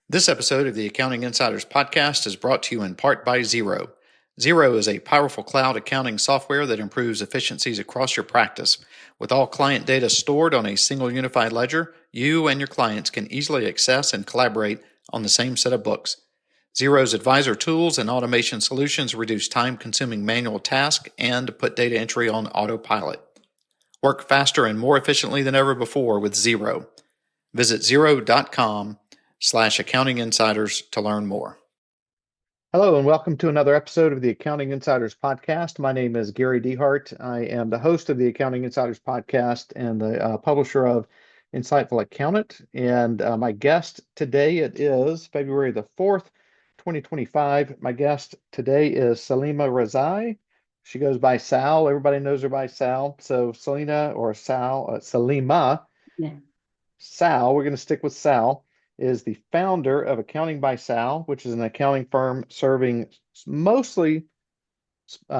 This episode of the Accounting Insiders podcast is brought to you in part by Xero. Xero is a powerful cloud accounting software that improves efficiencies across your practice. With all client data stored on a single unified ledger, you and your clients can easily access and collaborate on the same set of books. Xero's advisor tools and automation solutions reduce time-consuming manual tasks and put data entry on autopilot. Work faster and more efficiently than ever before with Xero. Visit xero.com/accounting insiders to learn more. Hello, and welcome to another episode of the Accounting Insiders podcast. My name is Gary DeHart. I am the host of the Accounting Insiders podcast and the publisher of Insightful Accountant. And my guest today, it is February the 4th, 2025. My guest today is Salima Rezai. She goes by Sal. Everybody knows her by Sal. So Salima. Yeah. Sal, we're going to stick with Sal, is the founder of Accounting by Sal, which is an accounting firm serving mostly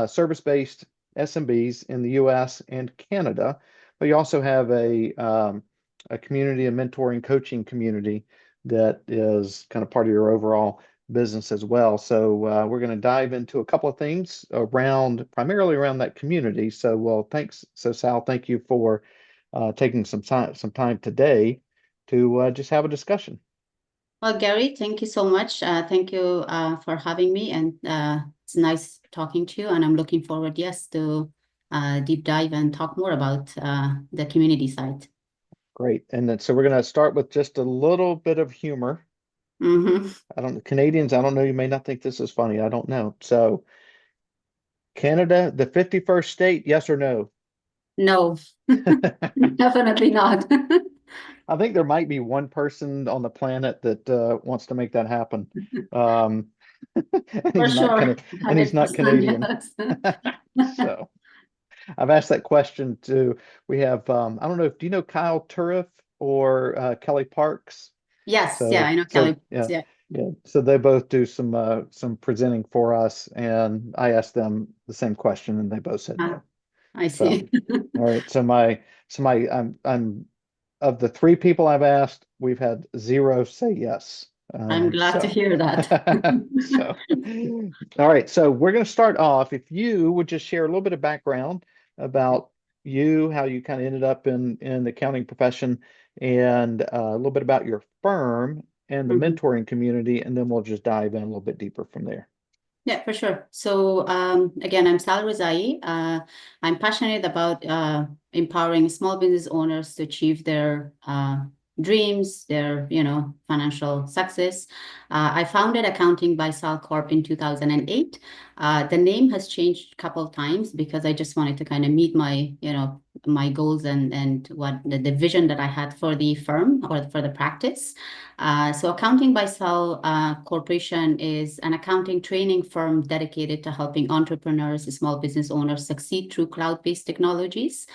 service-based SMBs in the U.S. and Canada. But you also have a community, a mentoring coaching community that is kind of part of your overall business as well. So we're going to dive into a couple of things primarily around that community. So thanks. So Sal, thank you for taking some time today to just have a discussion. Well, Gary, thank you so much. Thank you for having me, and it's nice talking to you. And I'm looking forward, yes, to deep dive and talk more about the community side. Great. And then, so we're going to start with just a little bit of humor. Canadians, I don't know, you may not think this is funny. I don't know. So Canada, the 51st state, yes or no? No, definitely not. I think there might be one person on the planet that wants to make that happen. And For sure. And he's not Canadian. Yes. So I've asked that question to, we have, I don't know, do you know Kyle Turriff or Kelly Parks? Yes, yeah, I know Kelly. Yeah. So they both do some presenting for us, and I asked them the same question, and they both said no. I see. All right. So I'm of the three people I've asked, we've had zero say yes. I'm glad to hear that. All right. So we're going to start off. If you would just share a little bit of background about you, how you kind of ended up in the accounting profession, and a little bit about your firm and the mentoring community, and then we'll just dive in a little bit deeper from there. Yeah, for sure. So again, I'm Sal Rezai. I'm passionate about empowering small business owners to achieve their dreams, their financial success. I founded Accounting by Sal Corp in 2008. The name has changed a couple of times because I just wanted to kind of meet my my goals and what the vision that I had for the firm or for the practice. So Accounting by Sal Corporation is an accounting training firm dedicated to helping entrepreneurs, small business owners succeed through cloud-based technologies.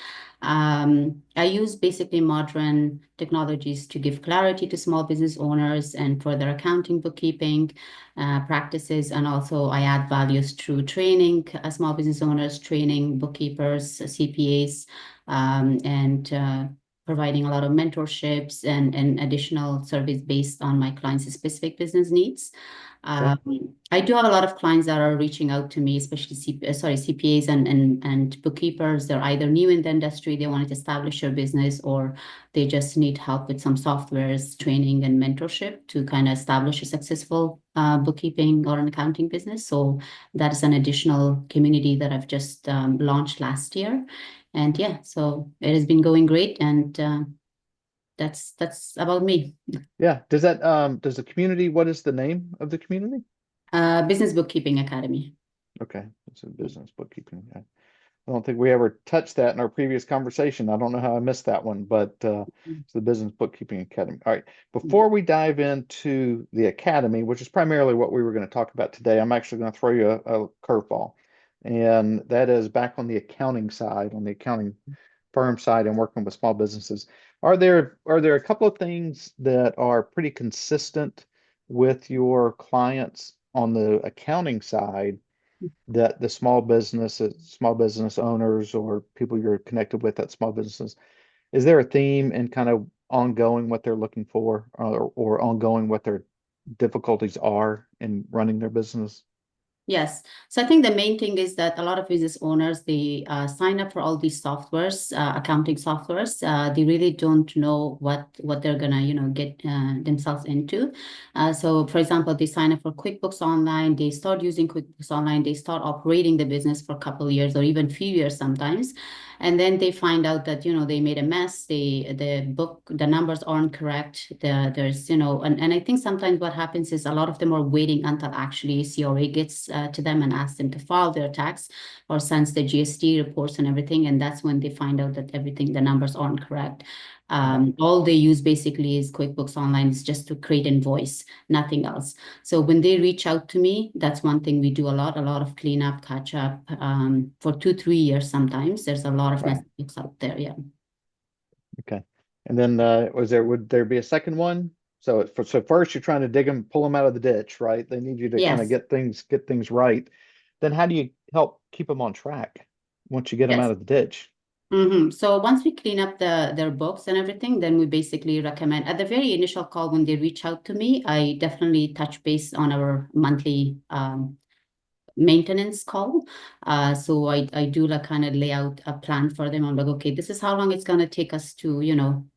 I use basically modern technologies to give clarity to small business owners and for their accounting bookkeeping practices. And also I add values through training small business owners, training bookkeepers, CPAs, and providing a lot of mentorships and additional service based on my clients' specific business needs. I do have a lot of clients that are reaching out to me, especially CPAs and bookkeepers. They're either new in the industry, they want to establish their business, or they just need help with some softwares, training, and mentorship to kind of establish a successful bookkeeping or an accounting business. So that is an additional community that I've just launched last year. And yeah, so it has been going great, and that's about me. Yeah. Does the community, what is the name of the community? Business Bookkeeping Academy. Okay. It's a Business Bookkeeping. I don't think we ever touched that in our previous conversation. I don't know how I missed that one, but it's the Business Bookkeeping Academy. All right. Before we dive into the academy, which is primarily what we were going to talk about today, I'm actually going to throw you a curveball. And that is back on the accounting side, on the accounting firm side and working with small businesses. Are there a couple of things that are pretty consistent with your clients on the accounting side that the small business owners or people you're connected with at small businesses, is there a theme and kind of ongoing what they're looking for or ongoing what their difficulties are in running their business? Yes. So I think the main thing is that a lot of business owners, they sign up for all these softwares, accounting softwares. They really don't know what they're gonna, get themselves into. So for example, they sign up for QuickBooks Online, they start using QuickBooks Online, they start operating the business for a couple of years or even few years sometimes. And then they find out that, they made a mess. The numbers aren't correct. There's, and I think sometimes what happens is a lot of them are waiting until actually CRA gets to them and asks them to file their tax or sends the GST reports and everything. And that's when they find out that the numbers aren't correct. All they use basically is QuickBooks Online is just to create invoice, nothing else. So when they reach out to me, that's one thing we do a lot of cleanup, catch up, for 2-3 years sometimes. There's a lot of Right. messages out there. Yeah. Okay. And then would there be a second one? So first you're trying to pull them out of the ditch, right? They need you to kind of Yes. get things right. Then how do you help keep them on track once you get them Yes. out of the ditch? So once we clean up their books and everything, then we basically recommend at the very initial call when they reach out to me, I definitely touch base on our monthly maintenance call. So I do like kind of lay out a plan for them. I'm like, okay, this is how long it's gonna take us to,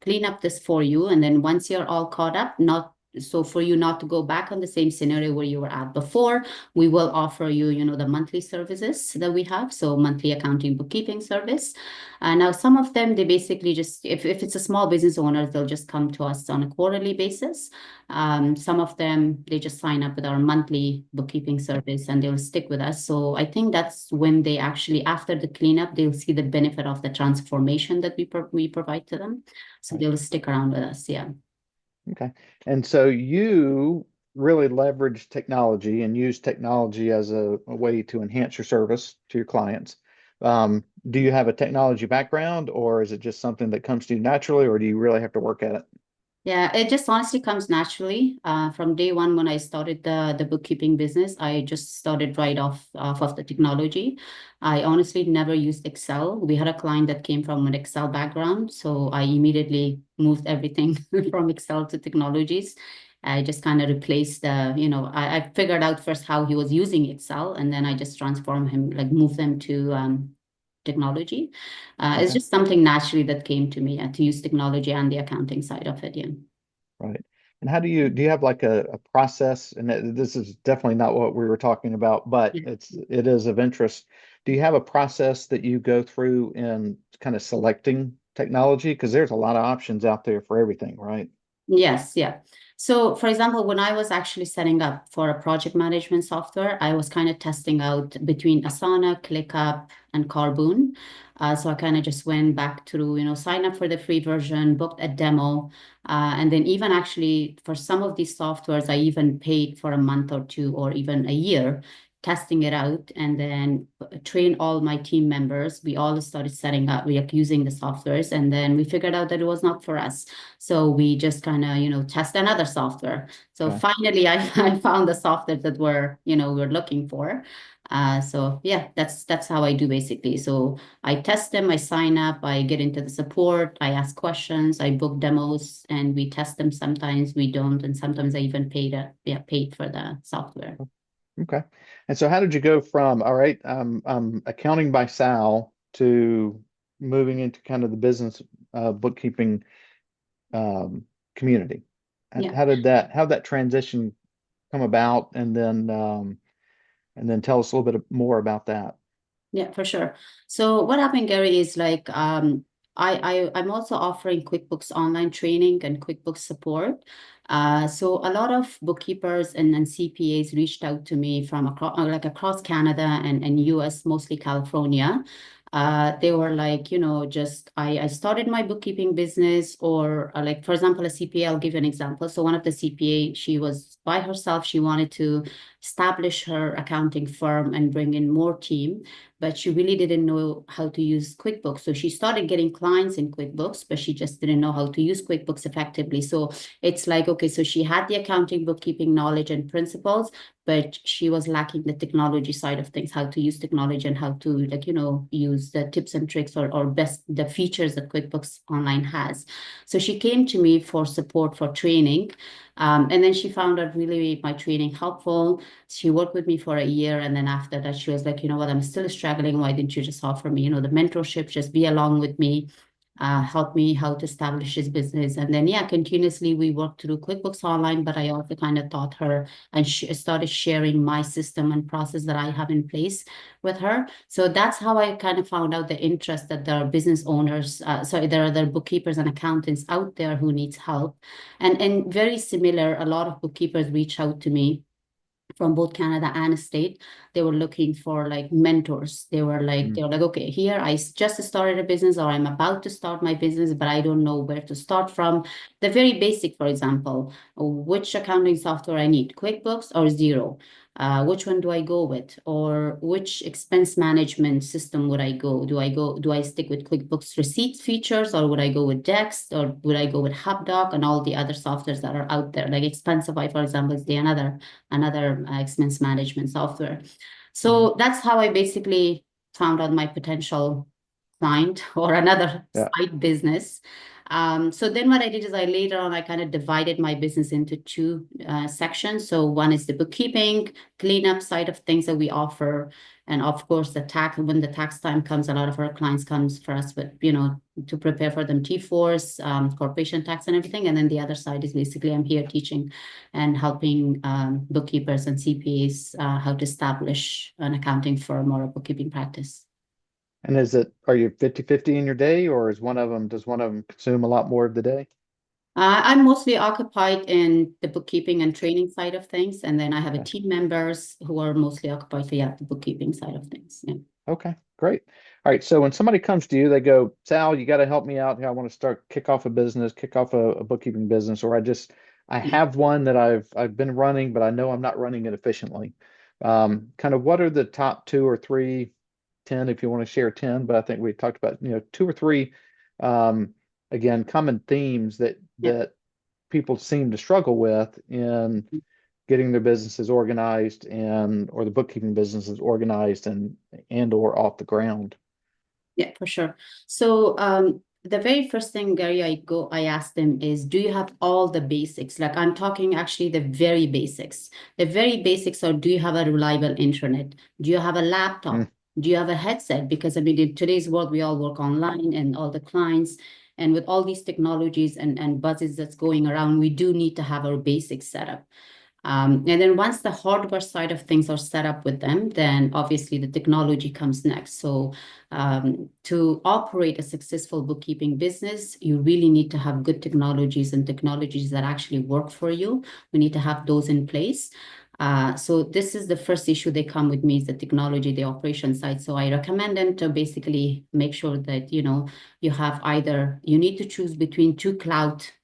clean up this for you. And then once you're all caught up, not so for you not to go back on the same scenario where you were at before, we will offer you, the monthly services that we have. So monthly accounting bookkeeping service. Now some of them, they basically just, if it's a small business owner, they'll just come to us on a quarterly basis. Some of them, they just sign up with our monthly bookkeeping service and they'll stick with us. So I think that's when they actually, after the cleanup, they'll see the benefit of the transformation that we provide to them. So Right. they'll stick around with us. Yeah. Okay. And so you really leverage technology and use technology as a way to enhance your service to your clients. Do you have a technology background, or is it just something that comes to you naturally, or do you really have to work at it? Yeah, it just honestly comes naturally. From day one when I started the bookkeeping business, I just started right off of the technology. I honestly never used Excel. We had a client that came from an Excel background, so I immediately moved everything from Excel to technologies. I just kind of replaced I figured out first how he was using Excel, and then I just transformed him, like move them to technology. It's Okay. just something naturally that came to me to use technology and the accounting side of it. Yeah. Right. And how do you have like a process? And this is definitely not what we were talking about, but Yeah. it is of interest. Do you have a process that you go through in kind of selecting technology? Because there's a lot of options out there for everything, right? Yes, yeah. So, for example, when I was actually setting up for a project management software, I was kind of testing out between Asana, ClickUp, and Carboon. So I kind of just went back through, sign up for the free version, booked a demo, and then even actually for some of these softwares, I even paid for a month or two or even a year testing it out and then train all my team members. We all started setting up, we are using the softwares, and then we figured out that it was not for us. So we just kind of, test another software. So Okay. finally, I found the software that we're looking for. So yeah, that's how I do basically. So I test them, I sign up, I get into the support, I ask questions, I book demos, and we test them. Sometimes we don't, and sometimes I even paid for the software. Okay. And so how did you go from, all right, accounting by Sal to moving into kind of the business bookkeeping um, community? Yeah. How'd that transition come about? And then tell us a little bit more about that. Yeah, for sure. So what happened, Gary, is like I'm also offering QuickBooks online training and QuickBooks support. So a lot of bookkeepers and CPAs reached out to me from across Canada and US, mostly California. They were like, just I started my bookkeeping business, or like, for example, a CPA, I'll give you an example. So one of the CPA, she was by herself. She wanted to establish her accounting firm and bring in more team. but she really didn't know how to use QuickBooks. So she started getting clients in QuickBooks, but she just didn't know how to use QuickBooks effectively. So it's like, okay, so she had the accounting, bookkeeping knowledge and principles, but she was lacking the technology side of things, how to use technology and how to, like, use the tips and tricks or best the features that QuickBooks Online has. So she came to me for support for training. And then she found out really my training helpful. She worked with me for a year. And then after that, she was like, you know what, I'm still struggling. Why didn't you just offer me, the mentorship, just be along with me, help me how to establish this business. And then, yeah, continuously we worked through QuickBooks Online, but I also kind of taught her and started sharing my system and process that I have in place with her. So that's how I kind of found out the interest that there are business owners, there are other bookkeepers and accountants out there who needs help. And very similar, a lot of bookkeepers reach out to me from both Canada and state. They were looking for like mentors. They were like, okay, here I just started a business or I'm about to start my business, but I don't know where to start from. The very basic, for example, which accounting software I need, QuickBooks or Xero? Which one do I go with? Or which expense management system would I go? Do I stick with QuickBooks receipts features, or would I go with Dex, or would I go with HubDoc and all the other softwares that are out there? Like Expensify, for example, is another expense management software. So that's how I basically found out my potential client or another side business. So then what I did is later on, I kind of divided my business into two sections. So one is the bookkeeping, cleanup side of things that we offer. And of course, the tax, when the tax time comes, a lot of our clients comes for us with, to prepare for them T4s, corporation tax and everything. And then the other side is basically I'm here teaching and helping bookkeepers and CPAs how to establish an accounting firm or a bookkeeping practice. And are you 50-50 in your day, or does one of them consume a lot more of the day? I'm mostly occupied in the bookkeeping and training side of things. And then I have a team members who are mostly occupied for, the bookkeeping side of things. Yeah. Okay, great. All right. So when somebody comes to you, they go, Sal, you got to help me out. I want to kick off a business, kick off a bookkeeping business, or I have one that I've been running, but I know I'm not running it efficiently. Kind of what are the top 2 or 3, 10, if you want to share 10, but I think we talked about, 2 or 3, again, common themes that people seem to struggle with in getting their businesses organized or the bookkeeping businesses organized and or off the ground. Yeah, for sure. So the very first thing, Gary, I ask them is, do you have all the basics? Like I'm talking actually the very basics. The very basics are, do you have a reliable internet? Do you have a laptop? Do you have a headset? Because I mean, in today's world, we all work online and all the clients, and with all these technologies and buzzes that's going around, we do need to have our basics set up. And then once the hardware side of things are set up with them, then obviously the technology comes next. So to operate a successful bookkeeping business, you really need to have good technologies and technologies that actually work for you. We need to have those in place. So this is the first issue they come with me, is the technology, the operation side. So I recommend them to basically make sure that, you have either, you need to choose between two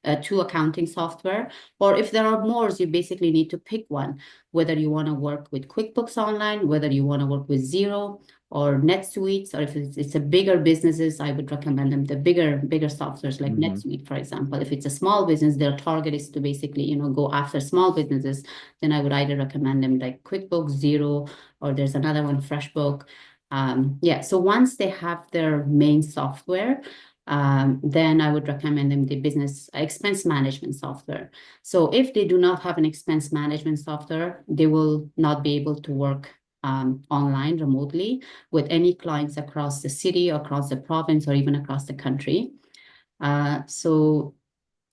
accounting software, or if there are more, you basically need to pick one, whether you want to work with QuickBooks Online, whether you want to work with Xero or NetSuite, or if it's a bigger businesses, I would recommend them the bigger softwares like NetSuite, for example. If it's a small business, their target is to basically, go after small businesses, then I would either recommend them like QuickBooks, Xero, or there's another one, FreshBook. So once they have their main software, then I would recommend them the business expense management software. So if they do not have an expense management software, they will not be able to work online remotely with any clients across the city, across the province, or even across the country. So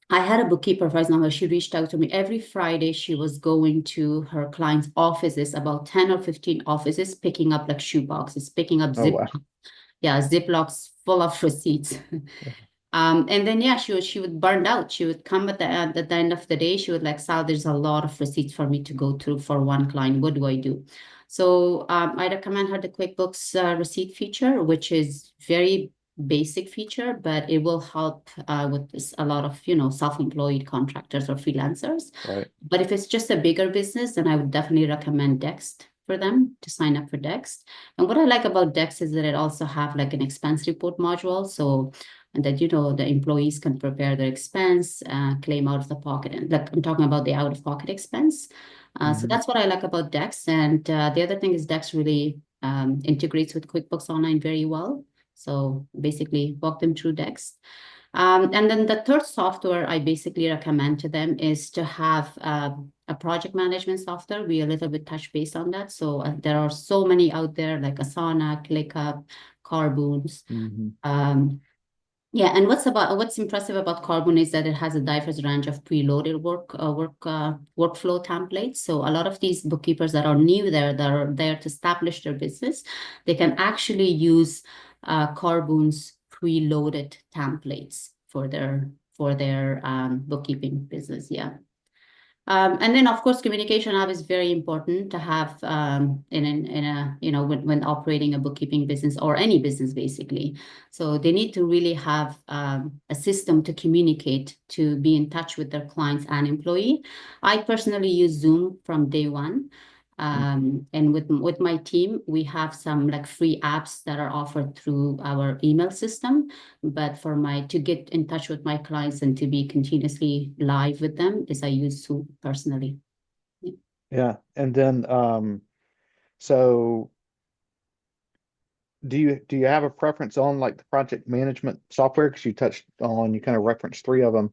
I had a bookkeeper, for example, she reached out to me every Friday. She was going to her clients' offices, about 10 or 15 offices, picking up like shoe boxes, picking up Ziplocs full of receipts. And then, she would burn out. She would come at the end of the day. She would like, Sal, there's a lot of receipts for me to go through for one client. What do I do? So I recommend her the QuickBooks receipt feature, which is very basic feature, but it will help with a lot of, self-employed contractors or freelancers. Right. But if it's just a bigger business, then I would definitely recommend Dex for them to sign up for Dex. And what I like about Dex is that it also have like an expense report module. So and that, the employees can prepare their expense, claim out of the pocket. And like I'm talking about the out-of-pocket expense. So that's what I like about Dex. And the other thing is Dex really integrates with QuickBooks Online very well. So basically walk them through Dex. And then the third software I basically recommend to them is to have a project management software. We a little bit touch base on that. So there are so many out there like Asana, ClickUp, Carboons. Yeah, and what's impressive about Carbon is that it has a diverse range of preloaded workflow templates. So a lot of these bookkeepers that are new there, that are there to establish their business, they can actually use Carbon's preloaded templates for their bookkeeping business. Yeah. And then, of course, communication hub is very important to have in a when operating a bookkeeping business or any business, basically. So they need to really have a system to communicate, to be in touch with their clients and employee. I personally use Zoom from day one. And with my team, we have some like free apps that are offered through our email system. But to get in touch with my clients and to be continuously live with them is I use Zoom personally. Yeah. And then so do you have a preference on like the project management software? Because you kind of referenced three of them.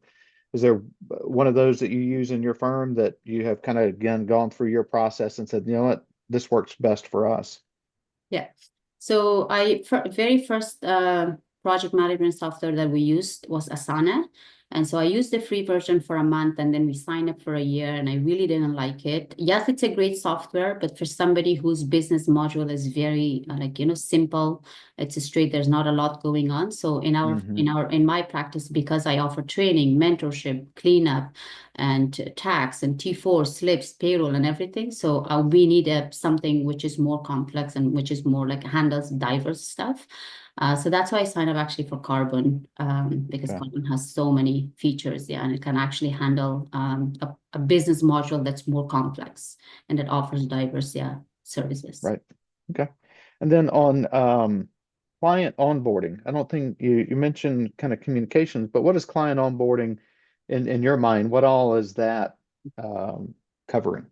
Is there one of those that you use in your firm that you have kind of again gone through your process and said, you know what, this works best for us? Yeah. So very first project management software that we used was Asana. And so I used the free version for a month and then we signed up for a year and I really didn't like it. Yes, it's a great software, but for somebody whose business module is very simple, it's straight, there's not a lot going on. So in my practice, because I offer training, mentorship, cleanup, and tax and T4 slips, payroll and everything. So we need something which is more complex and which is more like handles diverse stuff. So that's why I signed up actually for Carbon because Carbon has so many features, and it can actually handle a business module that's more complex and it offers diverse, services. Right. Okay. And then on client onboarding, I don't think you mentioned kind of communications, but what is client onboarding in your mind? What all is that covering?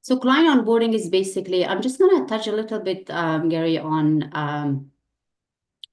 So client onboarding is basically, I'm just going to touch a little bit, Gary, on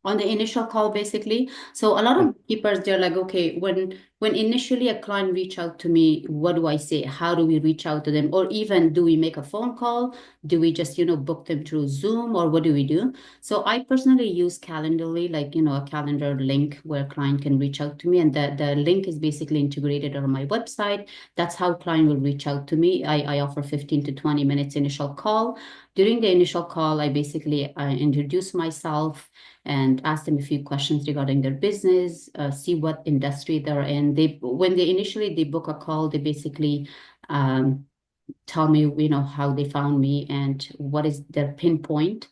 the initial call, basically. So a lot of keepers, they're like, okay, when initially a client reach out to me, what do I say? How do we reach out to them? Or even do we make a phone call? Do we just, book them through Zoom, or what do we do? So I personally use Calendly, like, a calendar link where client can reach out to me. And the link is basically integrated on my website. That's how client will reach out to me. I offer 15 to 20 minutes initial call. During the initial call, I basically introduce myself and ask them a few questions regarding their business, see what industry they're in. When they initially book a call, they basically tell me, how they found me and what is their pinpoint.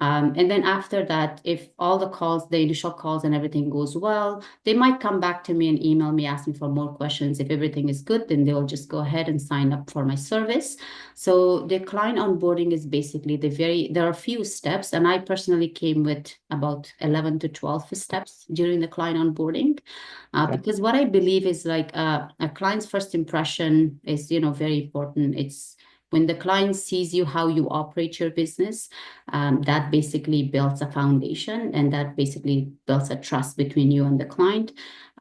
And then after that, if all the initial calls and everything goes well, they might come back to me and email me, ask me for more questions. If everything is good, then they'll just go ahead and sign up for my service. So the client onboarding is basically there are a few steps, and I personally came with about 11 to 12 steps during the client onboarding. Because what I believe is like a client's first impression is, very important. It's when the client sees you, how you operate your business, that basically builds a foundation, and that basically builds a trust between you and the client.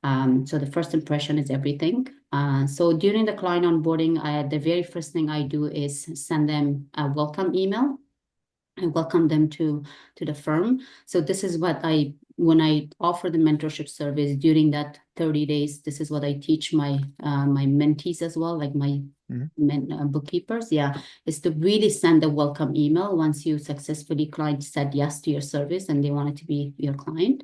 So the first impression is everything. So during the client onboarding, the very first thing I do is send them a welcome email. I welcome them to the firm. So this is when I offer the mentorship service during that 30 days, this is what I teach my mentees as well, like my bookkeepers, is to really send a welcome email once you successfully client said yes to your service and they wanted to be your client.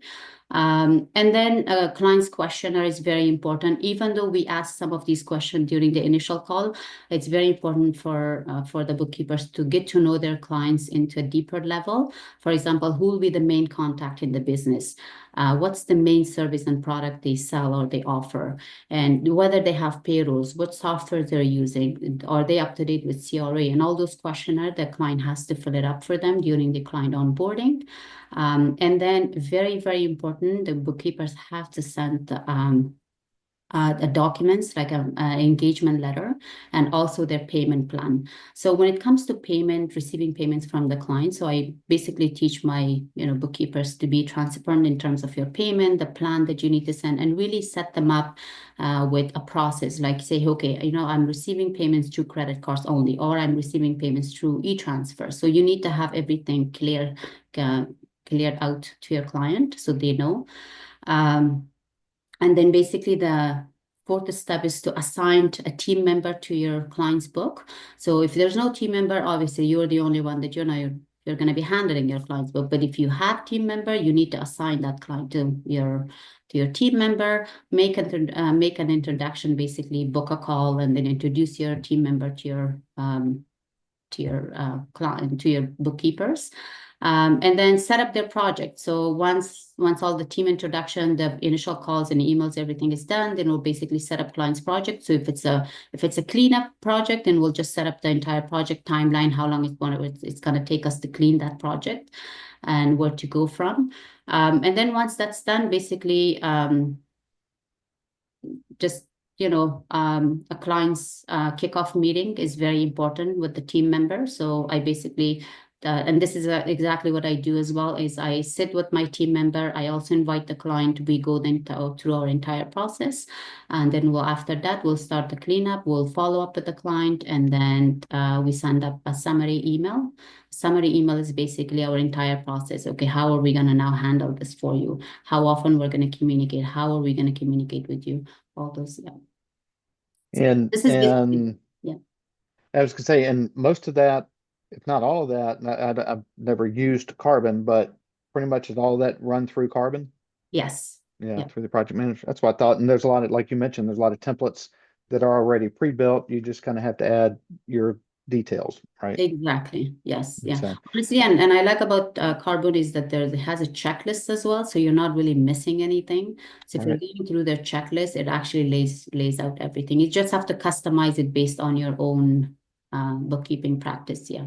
And then a client's questionnaire is very important. Even though we ask some of these questions during the initial call, it's very important for the bookkeepers to get to know their clients into a deeper level. For example, who will be the main contact in the business? business, what's the main service and product they sell or they offer, and whether they have payrolls, what software they're using, are they up to date with CRA, and all those questionnaire the client has to fill it up for them during the client onboarding. And then very, very important, the bookkeepers have to send the documents like an engagement letter and also their payment plan. So when it comes to payment, receiving payments from the client, so I basically teach my bookkeepers to be transparent in terms of your payment, the plan that you need to send, and really set them up with a process. Like say, okay, I'm receiving payments through credit cards only, or I'm receiving payments through e-transfer. So you need to have everything cleared out to your client so they know. And then basically the fourth step is to assign a team member to your client's book. So if there's no team member, obviously you're the only one that you're going to be handling your client's book. But if you have team member, you need to assign that client to your team member, make an introduction, basically book a call, and then introduce your team member to your client, to your bookkeepers. And then set up their project. So once all the team introduction, the initial calls and emails, everything is done, then we'll basically set up client's project. So if it's a cleanup project, then we'll just set up the entire project timeline, how long it's gonna take us to clean that project, and where to go from. And then once that's done, basically just a client's kickoff meeting is very important with the team member. So I basically and this is exactly what I do as well, is I sit with my team member. I also invite the client. We go then through our entire process. And then after that, we'll start the cleanup. We'll follow up with the client. And then we send up a summary email. Summary email is basically our entire process. Okay, how are we going to now handle this for you? How often we're going to communicate? How are we going to communicate with you? All those, yeah. And This is basically, yeah. I was gonna say, and most of that, if not all of that, and I've never used Carbon, but pretty much is all that run through Carbon. Yes. Yeah, Yeah. through the project manager. That's what I thought. And there's a lot of, like you mentioned, there's a lot of templates that are already pre-built. You just kind of have to add your details, right? Exactly. Yes. Yeah. So, Honestly, and I like about Carbon is that it has a checklist as well, so you're not really missing anything. So if you're right. going through their checklist, it actually lays out everything. You just have to customize it based on your own bookkeeping practice. Yeah.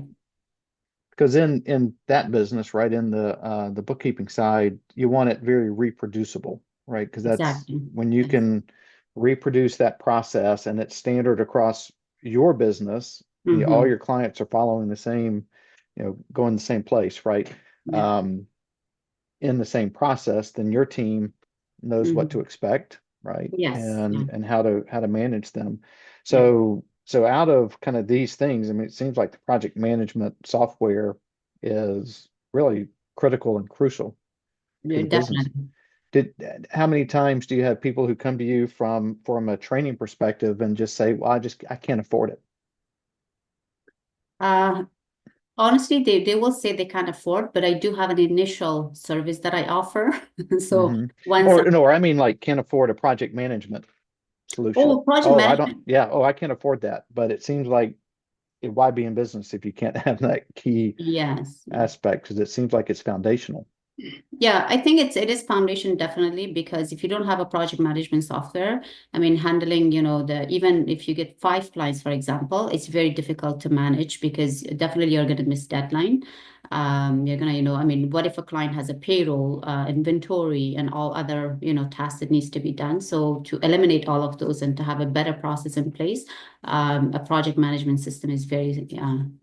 Because in that business, right, in the bookkeeping side, you want it very reproducible, right? Because that's Exactly. when you Yes. can reproduce that process and it's standard across your business, all your clients are following the same, going the same place, right? Yeah. In the same process, then your team knows what to expect, right? Yes. Yeah. And how to manage them. Yeah. So out of kind of these things, I mean, it seems like the project management software is really critical and crucial to Yeah, the business. definitely. How many times do you have people who come to you from a training perspective and just say, well, I can't afford it? Honestly, they will say they can't afford, but I do have an initial service that I offer. So Hmm. once Or no, I mean like can't afford a project management solution. project Oh, I don't, management. yeah, oh, I can't afford that. But it seems like why be in business if you can't have that key Yes. aspect? Because it seems like it's foundational. Yeah, I think it is foundation definitely, because if you don't have a project management software, I mean, handling, even if you get 5 clients, for example, it's very difficult to manage because definitely you're going to miss deadline. You're going to, I mean, what if a client has a payroll, inventory, and all other, tasks that needs to be done? So to eliminate all of those and to have a better process in place, a project management system is very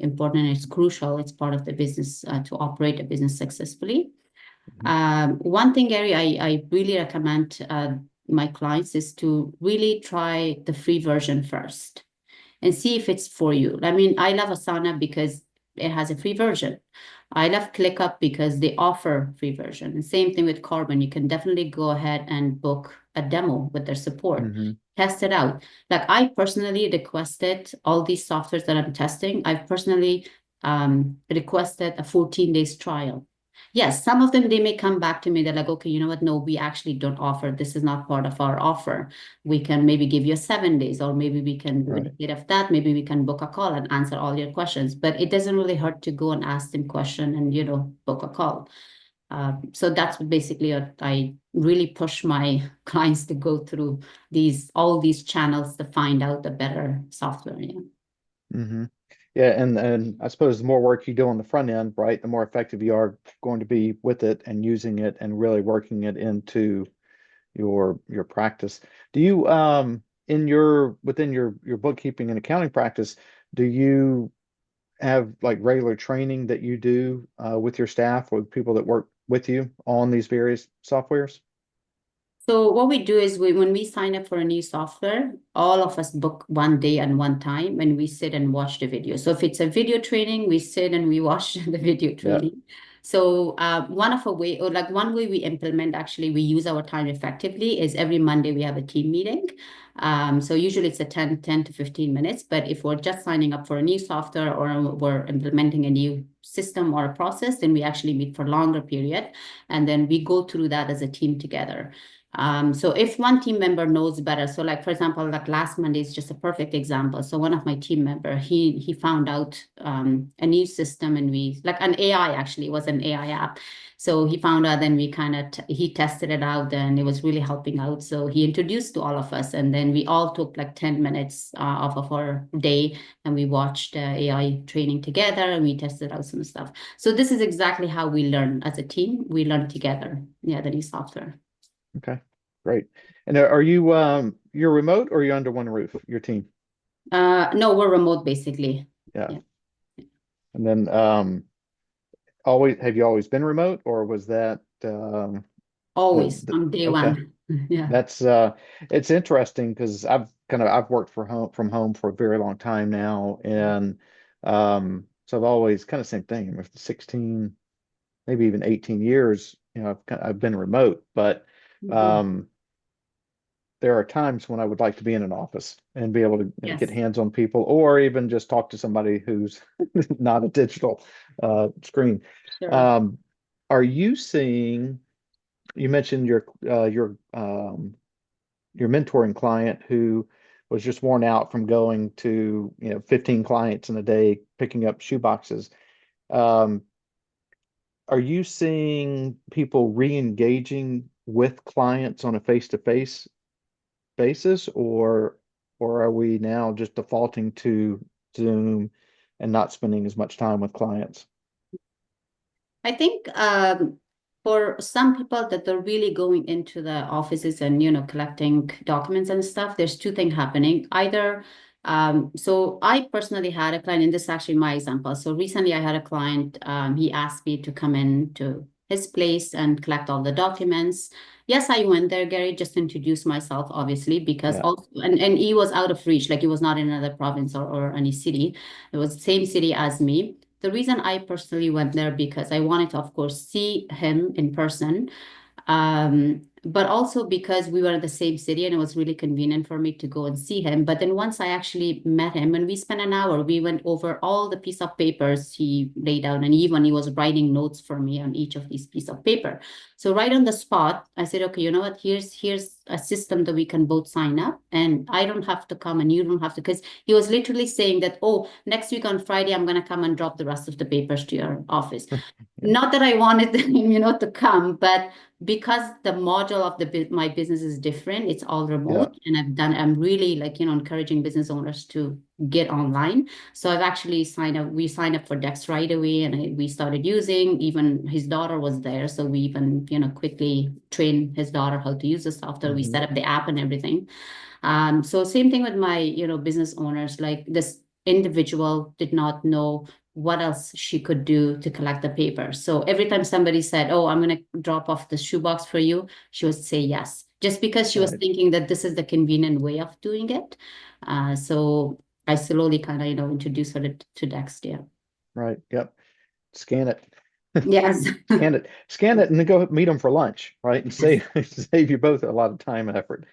important, and it's crucial. It's part of the business to operate a business successfully. One thing, Gary, I really recommend my clients is to really try the free version first and see if it's for you. I mean, I love Asana because it has a free version. I love ClickUp because they offer free version. And same thing with Carbon. You can definitely go ahead and book a demo with their support. Hmm. Test it out. Like I personally requested all these softwares that I'm testing. I've personally requested a 14 days trial. Yes, some of them, they may come back to me. They're like, okay, you know what? No, we actually don't offer. This is not part of our offer. We can maybe give you 7 days, or maybe we can, Right. instead of that, maybe we can book a call and answer all your questions. But it doesn't really hurt to go and ask them question and, book a call. So that's basically what I really push my clients to go through all these channels to find out the better software. Yeah. Mm-hmm. Yeah, and I suppose the more work you do on the front end, right, the more effective you are going to be with it and using it and really working it into your practice. Do you within your bookkeeping and accounting practice, do you have like regular training that you do with your staff or people that work with you on these various softwares? So what we do is when we sign up for a new software, all of us book one day and one time, and we sit and watch the video. So if it's a video training, we sit and we watch the video Yeah. training. So one way we implement, actually, we use our time effectively is every Monday we have a team meeting. So usually it's a 10 to 15 minutes, but if we're just signing up for a new software or we're implementing a new system or a process, then we actually meet for a longer period. And then we go through that as a team together. So if one team member knows better, so like for example, like last Monday is just a perfect example. So one of my team member, he found out a new system, and we like an AI, actually it was an AI app. So he found out, then we kind of he tested it out, and it was really helping out. So he introduced to all of us, and then we all took like 10 minutes off of our day, and we watched AI training together, and we tested out some stuff. So this is exactly how we learn as a team. We learn together, yeah, the new software. Okay, great. And are you you're remote or are you under one roof, your team? No, we're remote basically. Yeah. Yeah. And then always have you always been remote or was that Always from day okay. one. Yeah. That's it's interesting because I've worked from home for a very long time now and so I've always kind of same thing with 16 maybe even 18 years I've been remote but Mhm. um there are times when I would like to be in an office and be able to get Yes, hands on people or even just talk to somebody who's not a digital screen. sure. Um, are you seeing, you mentioned your mentoring client who was just worn out from going to, 15 clients in a day, picking up shoe boxes. Um, are you seeing people re-engaging with clients on a face-to-face basis, or are we now just defaulting to Zoom and not spending as much time with clients? I think for some people that they're really going into the offices and collecting documents and stuff, there's two things happening. Either so I personally had a client, and this is actually my example. So recently I had a client, he asked me to come in to his place and collect all the documents. Yes, I went there, Gary, just to introduce myself, obviously, because Yeah. also and he was out of reach, like he was not in another province or any city. It was the same city as me. The reason I personally went there because I wanted to, of course, see him in person, but also because we were in the same city and it was really convenient for me to go and see him. But then once I actually met him and we spent an hour, we went over all the piece of papers he laid out, and even he was writing notes for me on each of these piece of paper. So right on the spot, I said, okay, you know what? Here's a system that we can both sign up, and I don't have to come and you don't have to, because he was literally saying that, oh, next week on Friday, I'm going to come and drop the rest of the papers to your office. Yeah. Not that I wanted him, to come, but because the model of my business is different, it's all Yeah. remote, and I'm really like, encouraging business owners to get online. So I've actually we signed up for Dex right away, and we started using, even his daughter was there. So we even, quickly trained his daughter how to use the software. We Hmm. set up the app and everything. So same thing with my, business owners, like this individual did not know what else she could do to collect the paper. So every time somebody said, oh, I'm going to drop off the shoebox for you, she would say yes, just because she was Right. thinking that this is the convenient way of doing it. So I slowly kind of, introduced her to Dext. Yeah. Right. Yep. Scan it. Yes. Scan it, and then go meet them for lunch, right? And Yes. save you both a lot of time and effort.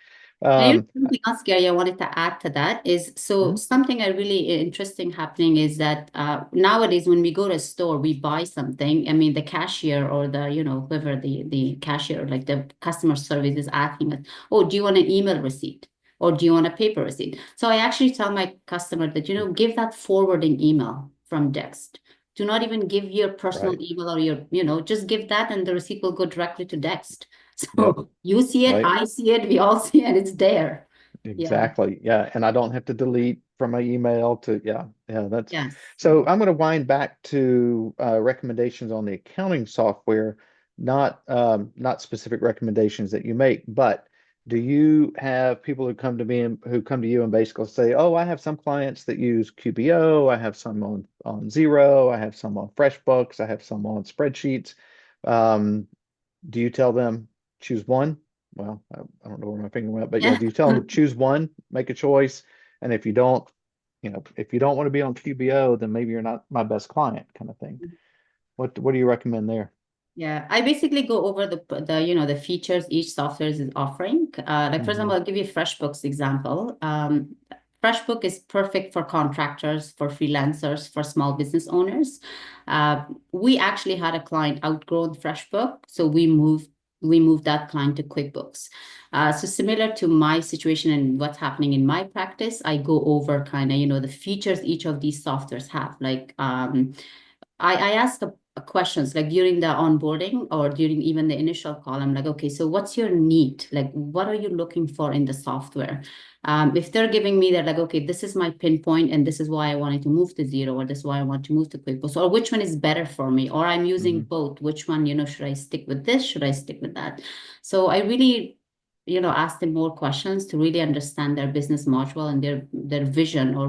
And Um, something else, Gary, I wanted to add to that is, so mhm. something really interesting happening is that nowadays when we go to a store, we buy something. I mean, the cashier or the, whoever the cashier, like the customer service is asking us, oh, do you want an email receipt? Or do you want a paper receipt? So I actually tell my customer that, give that forwarding email from Dext. Do not even give your personal Right. email or your, just give that and the receipt will go directly to Dext. Yep. So you see it, Right. I see it, we all see it, it's there. Yeah. Exactly. Yeah. And I don't have to delete from my email to, yeah, that's Yes. so I'm going to wind back to recommendations on the accounting software, not specific recommendations that you make, but do you have people who come to me and who come to you and basically say, oh, I have some clients that use QBO, I have some on Zero, I have some on FreshBooks, I have some on spreadsheets. Um, do you tell them choose one? Well, I don't know where my finger went, but yeah, Yeah. do you tell them choose one, make a choice? And if you don't, if you don't want to be on QBO, then maybe you're not my best client kind of thing. What do you recommend there? Yeah, I basically go over the features each software is offering. Like for Hmm. example, I'll give you FreshBooks example. FreshBook is perfect for contractors, for freelancers, for small business owners. We actually had a client outgrow FreshBook, so we moved that client to QuickBooks. So similar to my situation and what's happening in my practice, I go over kind of the features each of these softwares have. Like I ask questions like during the onboarding or during even the initial call. I'm like, okay, so what's your need? Like, what are you looking for in the software? If they're giving me that, like, okay, this is my pinpoint and this is why I wanted to move to Zero, or this is why I want to move to QuickBooks, or which one is better for me, or I'm using Hmm. both. Which one, should I stick with this? Should I stick with that? So I really ask them more questions to really understand their business module and their vision, or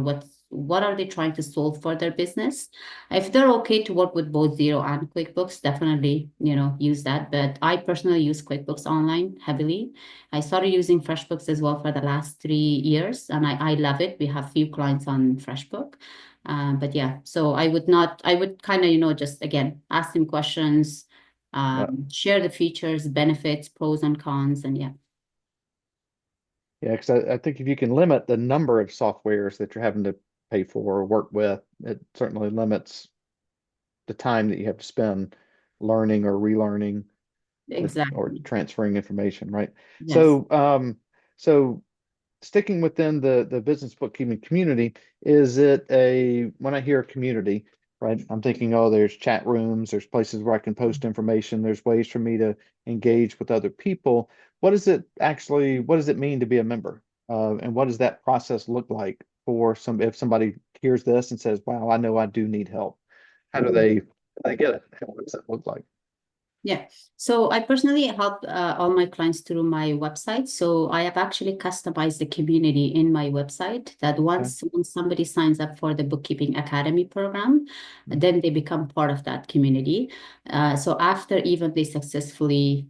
what are they trying to solve for their business. If they're okay to work with both Zero and QuickBooks, definitely, use that. But I personally use QuickBooks Online heavily. I started using FreshBooks as well for the last 3 years, and I love it. We have few clients on FreshBook. But yeah, so I would kind of, just again, ask them questions, Yeah. share the features, benefits, pros and cons, and yeah. Yeah, because I think if you can limit the number of softwares that you're having to pay for or work with, it certainly limits the time that you have to spend learning or relearning or Exactly. transferring information, right? Yes. So sticking within the business bookkeeping community, is it when I hear community, right? I'm thinking, oh, there's chat rooms, there's places where I can post information, there's ways for me to engage with other people. What does it mean to be a member? And what does that process look like if somebody hears this and says, wow, I know I do need help. How do they get it? What does that look like? Yeah. So I personally help all my clients through my website. So I have actually customized the community in my website that Okay. when somebody signs up for the Bookkeeping Academy program, Mhm. then they become part of that community. So after even they successfully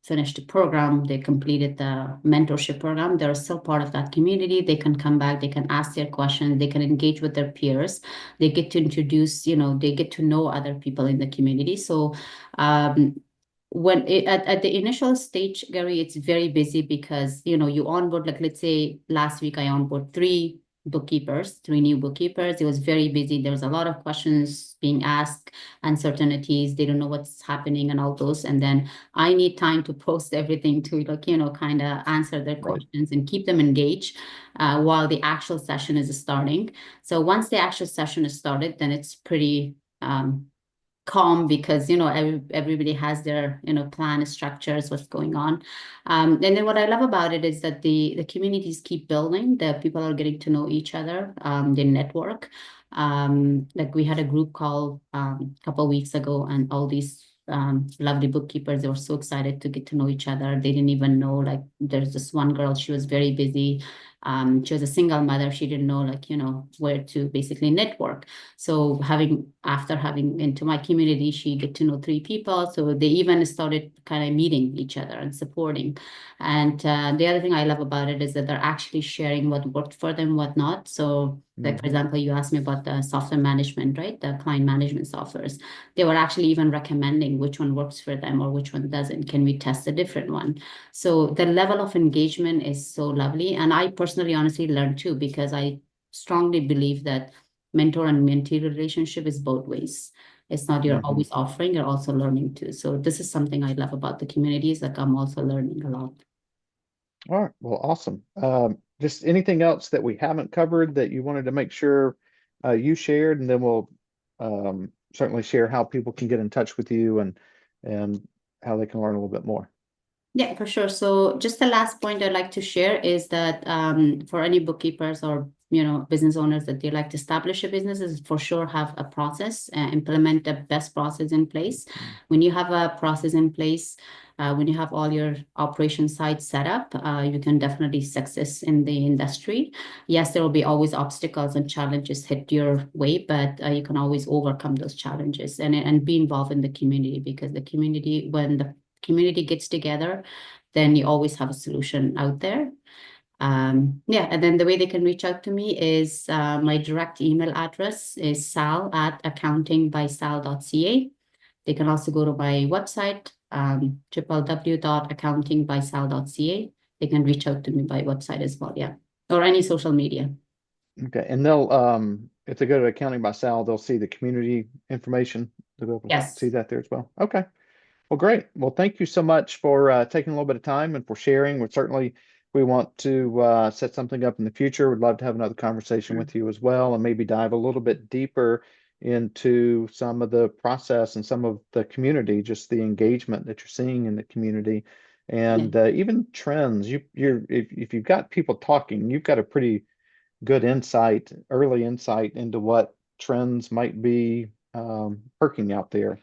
finished the program, they completed the mentorship program, they're still part of that community. They can come back, they can ask their questions, they can engage with their peers. They get to introduce, they get to know other people in the community. So um, at the initial stage, Gary, it's very busy because you onboard, like let's say last week I onboard three new bookkeepers. It was very busy. There was a lot of questions being asked, uncertainties. They don't know what's happening and all those. And then I need time to post everything to kind of answer their Right. questions and keep them engaged while the actual session is starting. So once the actual session is started, then it's pretty calm because everybody has their plan structures, what's going on. And then what I love about it is that the communities keep building, the people are getting to know each other, they network. Like we had a group call a couple of weeks ago, and all these lovely bookkeepers, they were so excited to get to know each other. They didn't even know, like there's this one girl, she was very busy. She was a single mother, she didn't know, like where to basically network. So after having into my community, she get to know three people. So they even started kind of meeting each other and supporting. And the other thing I love about it is that they're actually sharing what worked for them, what not. So like, for Hmm. example, you asked me about the software management, right? The client management softwares. They were actually even recommending which one works for them or which one doesn't. Can we test a different one? So the level of engagement is so lovely. And I personally, honestly learned too, because I strongly believe that mentor and mentee relationship is both ways. It's not you're Hmm. always offering, you're also learning too. So this is something I love about the communities. Like I'm also learning a lot. All right. Well, awesome. Just anything else that we haven't covered that you wanted to make sure you shared, and then we'll certainly share how people can get in touch with you and how they can learn a little bit more. Yeah, for sure. So just the last point I'd like to share is that for any bookkeepers or business owners that they like to establish a business, is for sure have a process, implement a best process in place. When you have a process in place, when you have all your operation sites set up, you can definitely success in the industry. Yes, there will be always obstacles and challenges hit your way, but you can always overcome those challenges and be involved in the community, because the community, when the community gets together, then you always have a solution out there. Yeah, and then the way they can reach out to me is my direct email address is sal@accountingbysal.ca. They can also go to my website, www.accountingbysal.ca. They can reach out to me by website as well, yeah, or any social media. Okay, and they'll if they go to Accounting by Sal, they'll see the community information. They'll be able to Yes. see that there as well. Okay. Well, great. Well, thank you so much for taking a little bit of time and for sharing. We want to set something up in the future. We'd love to have another conversation with you as well, and maybe dive a little bit deeper into some of the process and some of the community, just the engagement that you're seeing in the community, and even trends. If you've got people talking, you've got a pretty good insight, early insight into what trends might be perking out there,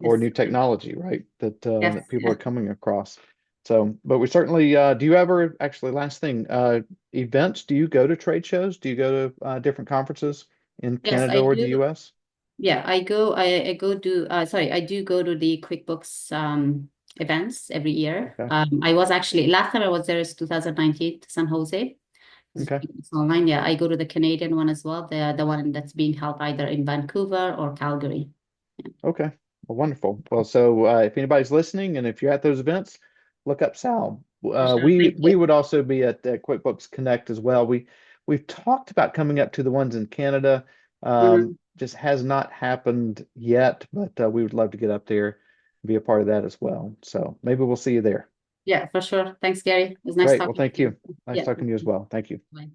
or Yes. new technology, right? That Yes. that people are coming across. So, but we certainly do you ever actually, last thing, events, do you go to trade shows? Do you go to different conferences in Yes, Canada I or the do. US? Yeah, I go to I do go to the QuickBooks events every year. Okay. I was actually, last time I was there is 2019, San Jose. Okay. It's online. Yeah, I go to the Canadian one as well, the one that's being held either in Vancouver or Calgary. Okay. Well, wonderful. Well, so if anybody's listening and if you're at those events, look up Sal. For sure. We Thank you. would also be at QuickBooks Connect as well. We've talked about coming up to the ones in Canada. Mhm. Just has not happened yet, but we would love to get up there and be a part of that as well. So maybe we'll see you there. Yeah, for sure. Thanks, Gary. It was nice Great. Well, talking thank to you. you. Nice Yeah. talking to you as well. Thank you. Bye.